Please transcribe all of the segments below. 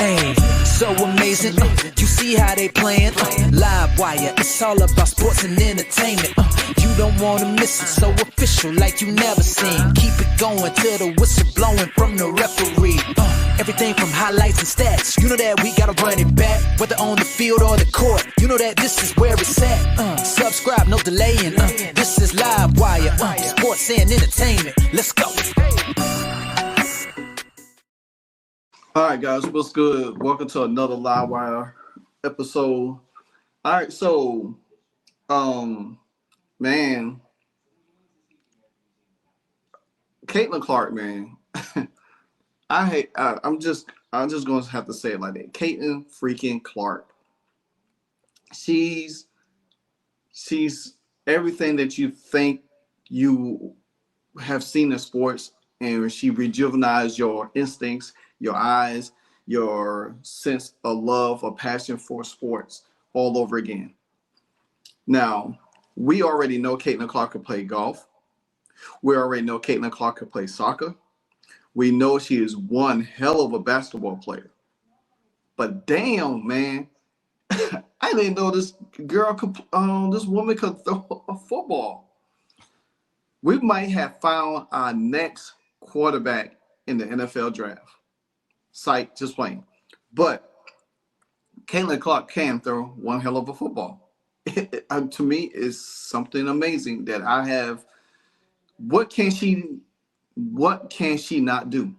Hey, so amazing. You see how they playing? Live wire, it's all about sports and entertainment. You don't wanna miss it, so official like you never seen. Keep it going till the whistle blowing from the referee. Everything from highlights and stats. You know that we gotta run it back, whether on the field or the court. You know that this is where it's at. Subscribe, no delaying. This is Live Wire, sports and entertainment. Let's go. All right, guys, what's good? Welcome to another Live Wire episode. All right, so, man, Caitlin Clark, man, I'm just going to have to say it like that. Caitlin freaking Clark. She's everything that you think you have seen in sports, and she rejuvenates your instincts, your eyes, your sense of love or passion for sports all over again. Now, we already know Caitlin Clark can play golf. We already know Caitlin Clark can play soccer. We know she is one hell of a basketball player. But damn, man, I didn't know this woman could throw a football. We might have found our next quarterback in the NFL draft. Sight, just playing. But Caitlin Clark can throw one hell of a football. To me, is something amazing that I have. What can she not do?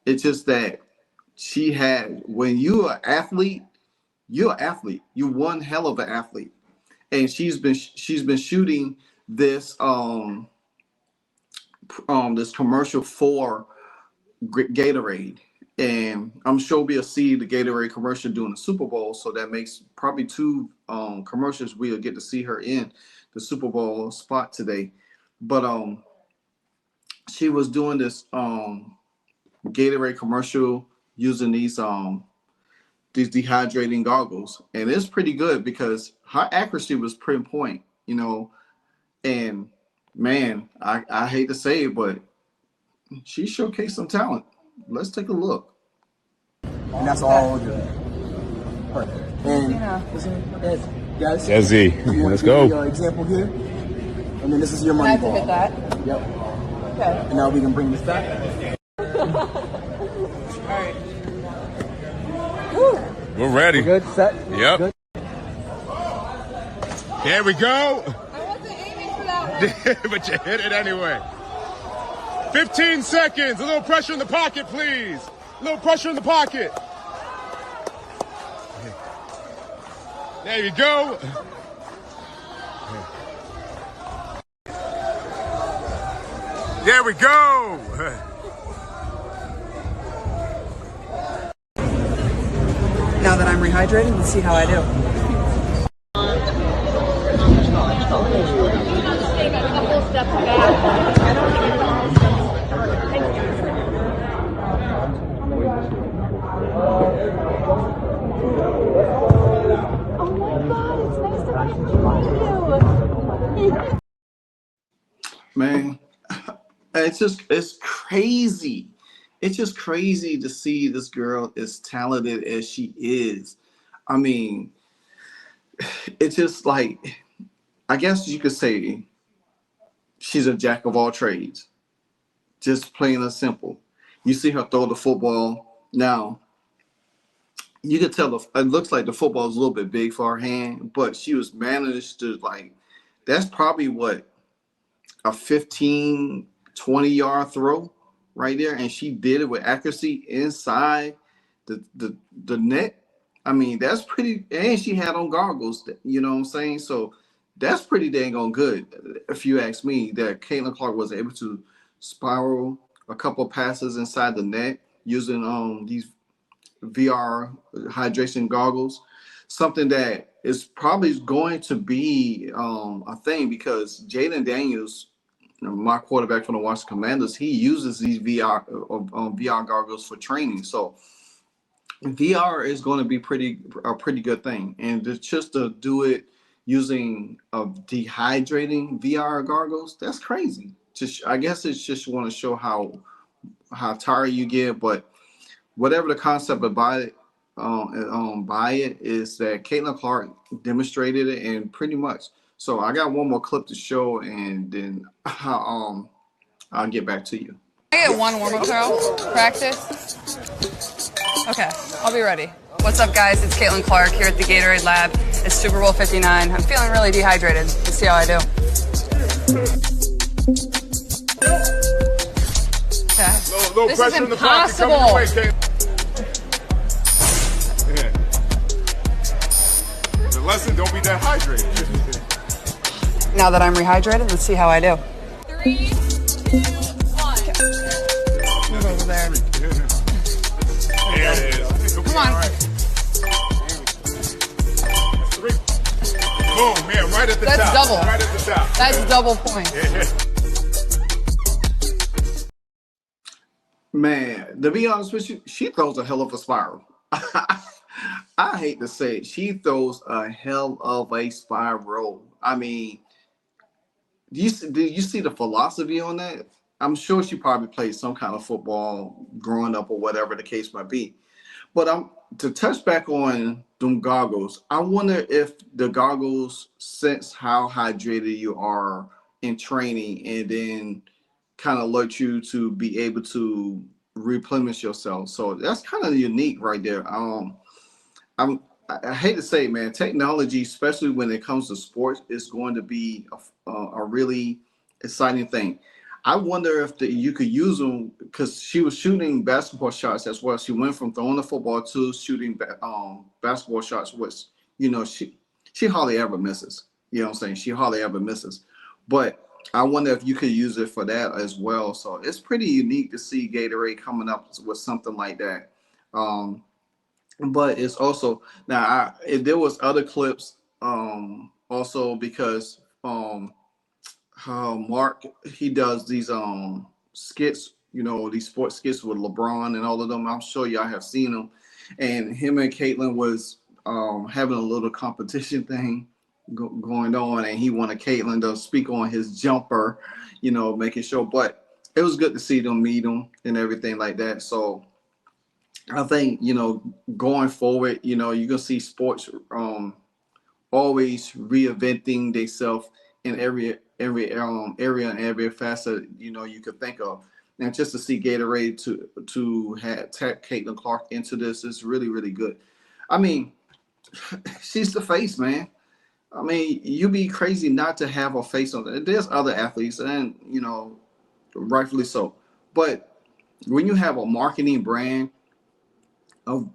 It's just that she had, when you're an athlete, you're an athlete. You're one hell of an athlete. And she's been shooting this this commercial for Gatorade. And I'm sure we'll see the Gatorade commercial during the Super Bowl. So that makes probably two commercials we'll get to see her in the Super Bowl spot today. But she was doing this Gatorade commercial using these dehydrating goggles. And it's pretty good because her accuracy was pinpoint, you know. And man, I hate to say it, but she showcased some talent. Let's take a look. And that's all we'll do. Perfect. And guys, Desi, let's go. Your example here. And then this is your money ball. Can I hit that? Yep. Okay. And now we can bring this back. Alright. We're ready. Good, set. Yep. Good. There we go. I wasn't aiming for that one. But you hit it anyway. 15 seconds. A little pressure in the pocket, please. A little pressure in the pocket. There you go. There we go. Now that I'm rehydrating, let's see how I do. Take a couple steps back. Oh my God, it's nice to meet you. Man, it's crazy. It's just crazy to see this girl as talented as she is. I mean, it's just like, I guess you could say she's a jack of all trades. Just plain and simple. You see her throw the football. Now, you could tell it looks like the football is a little bit big for her hand, but she was managed to, like, that's probably what, a 15, 20-yard throw right there, and she did it with accuracy inside the net. I mean, that's pretty, and she had on goggles, you know what I'm saying? So that's pretty dang on good, if you ask me, that Caitlin Clark was able to spiral a couple of passes inside the net using these VR hydration goggles, something that is probably going to be a thing, because Jaden Daniels, my quarterback from the Washington Commanders, he uses these VR goggles for training. So VR is going to be a pretty good thing, and just to do it using dehydrating VR goggles, that's crazy. I guess it's just want to show how tired you get, but whatever the concept of buy it is that Caitlin Clark demonstrated it, and pretty much. So I got one more clip to show, and then I'll get back to you. Can I get one warm-up throw? Practice? Okay, I'll be ready. What's up, guys? It's Caitlin Clark here at the Gatorade Lab. It's Super Bowl 59. I'm feeling really dehydrated. Let's see how I do. Okay. Little This pressure is in the pocket coming impossible. your way, Kate. Yeah. The lesson, don't be dehydrated. Now that I'm rehydrated, let's see how I do. 3, 2, 1. Move over there. There it is. Come on. Boom, man, right at the That's top. double. Right at the top. That's double points. Man, to be honest with you, she throws a hell of a spiral. I hate to say it, she throws a hell of a spiral. I mean, do you see the philosophy on that? I'm sure she probably played some kind of football growing up or whatever the case might be. But to touch back on them goggles, I wonder if the goggles sense how hydrated you are in training and then kind of alert you to be able to replenish yourself. So that's kind of unique right there. I hate to say it, man, technology, especially when it comes to sports, is going to be a really exciting thing. I wonder if you could use them, because she was shooting basketball shots as well. She went from throwing the football to shooting basketball shots, which, she hardly ever misses. You know what I'm saying? She hardly ever misses. But I wonder if you could use it for that as well. So it's pretty unique to see Gatorade coming up with something like that. But it's also now there was other clips also because Mark, he does these skits, these sports skits with LeBron and all of them. I'm sure y'all have seen them. And him and Caitlin was having a little competition thing going on, and he wanted Caitlin to speak on his jumper, making sure. But it was good to see them meet him and everything like that. So I think, going forward, you're gonna see sports always reinventing themselves in every area and every facet you could think of. And just to see Gatorade to have Caitlin Clark into this is really, really good. I mean, she's the face, man. I mean, you'd be crazy not to have a face on it. There's other athletes, and rightfully so. But when you have a marketing brand of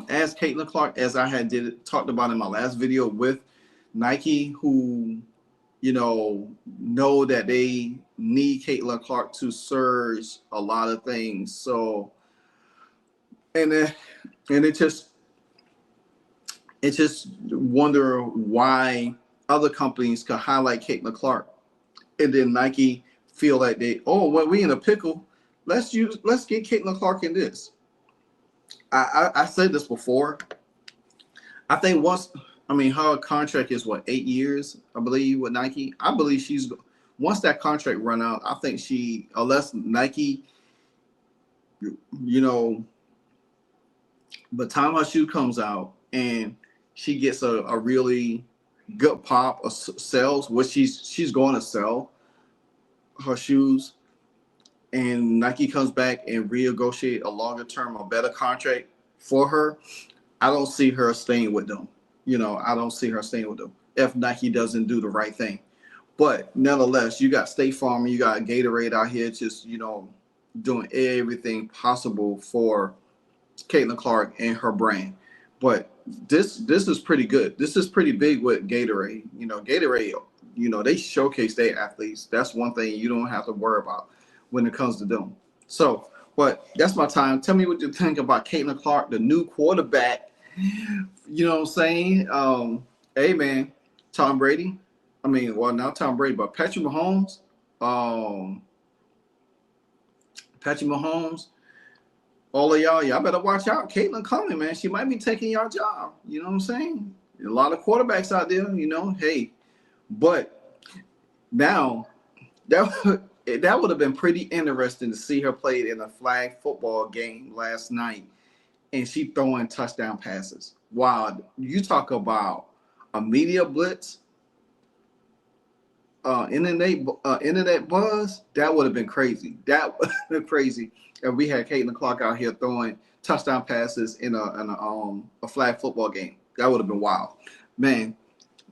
as Caitlin Clark, as I had talked about in my last video with Nike, who know that they need Caitlin Clark to surge a lot of things. So, and it just wonder why other companies could highlight Caitlin Clark, and then Nike feel like we in a pickle. Let's get Caitlin Clark in this. I said this before. I think her contract is 8 years, I believe, with Nike. I believe once that contract run out, I think unless Nike, by the time her shoe comes out and she gets a really good pop of sales, which she's going to sell her shoes, and Nike comes back and renegotiate a longer term, a better contract for her, I don't see her staying with them. I don't see her staying with them if Nike doesn't do the right thing. But nonetheless, you got State Farm, you got Gatorade out here just, doing everything possible for Caitlin Clark and her brand. But this is pretty good. This is pretty big with Gatorade. Gatorade, they showcase their athletes. That's one thing you don't have to worry about when it comes to them. So, but that's my time. Tell me what you think about Caitlin Clark, the new quarterback. You know what I'm saying? Hey, man, Tom Brady. I mean, well, not Tom Brady, but Patrick Mahomes. All of y'all better watch out. Caitlin coming, man. She might be taking y'all job. You know what I'm saying? A lot of quarterbacks out there, hey. But now, that would have been pretty interesting to see her played in a flag football game last night and she throwing touchdown passes. Wow, you talk about a media blitz, internet buzz. That would have been crazy. That would have been crazy if we had Caitlin Clark out here throwing touchdown passes in a flag football game. That would have been wild, man.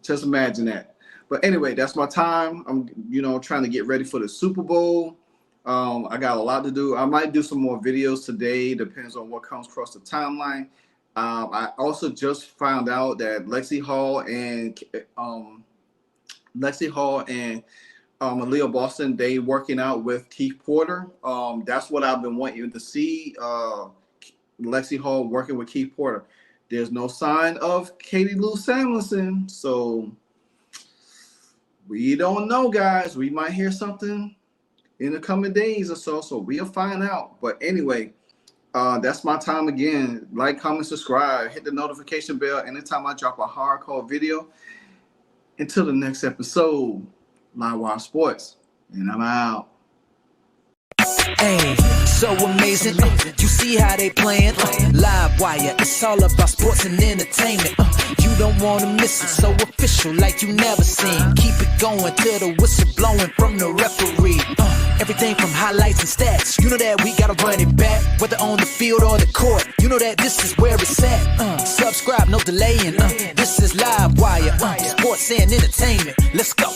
Just imagine that. But anyway, that's my time. I'm, trying to get ready for the Super Bowl. I got a lot to do. I might do some more videos today. Depends on what comes across the timeline. I also just found out that Lexi Hall and Aaliyah Boston, they working out with Keith Porter. That's what I've been wanting to see. Lexi Hall working with Keith Porter. There's no sign of Katie Lou Samuelson, so we don't know, guys. We might hear something in the coming days or so we'll find out. But anyway, that's my time again. Like, comment, subscribe, hit the notification bell anytime I drop a hardcore video. Until the next episode, Live Wire Sports, and I'm out. Hey, so amazing. You see how they playing? Live Wire, it's all about sports and entertainment. You don't want to miss it, so official like you never seen. Keep it going till the whistle blowing from the referee. Everything from highlights and stats. You know that we gotta run it back, whether on the field or the court. You know that this is where it's at. Subscribe, no delaying. This is Live Wire, sports and entertainment. Let's go.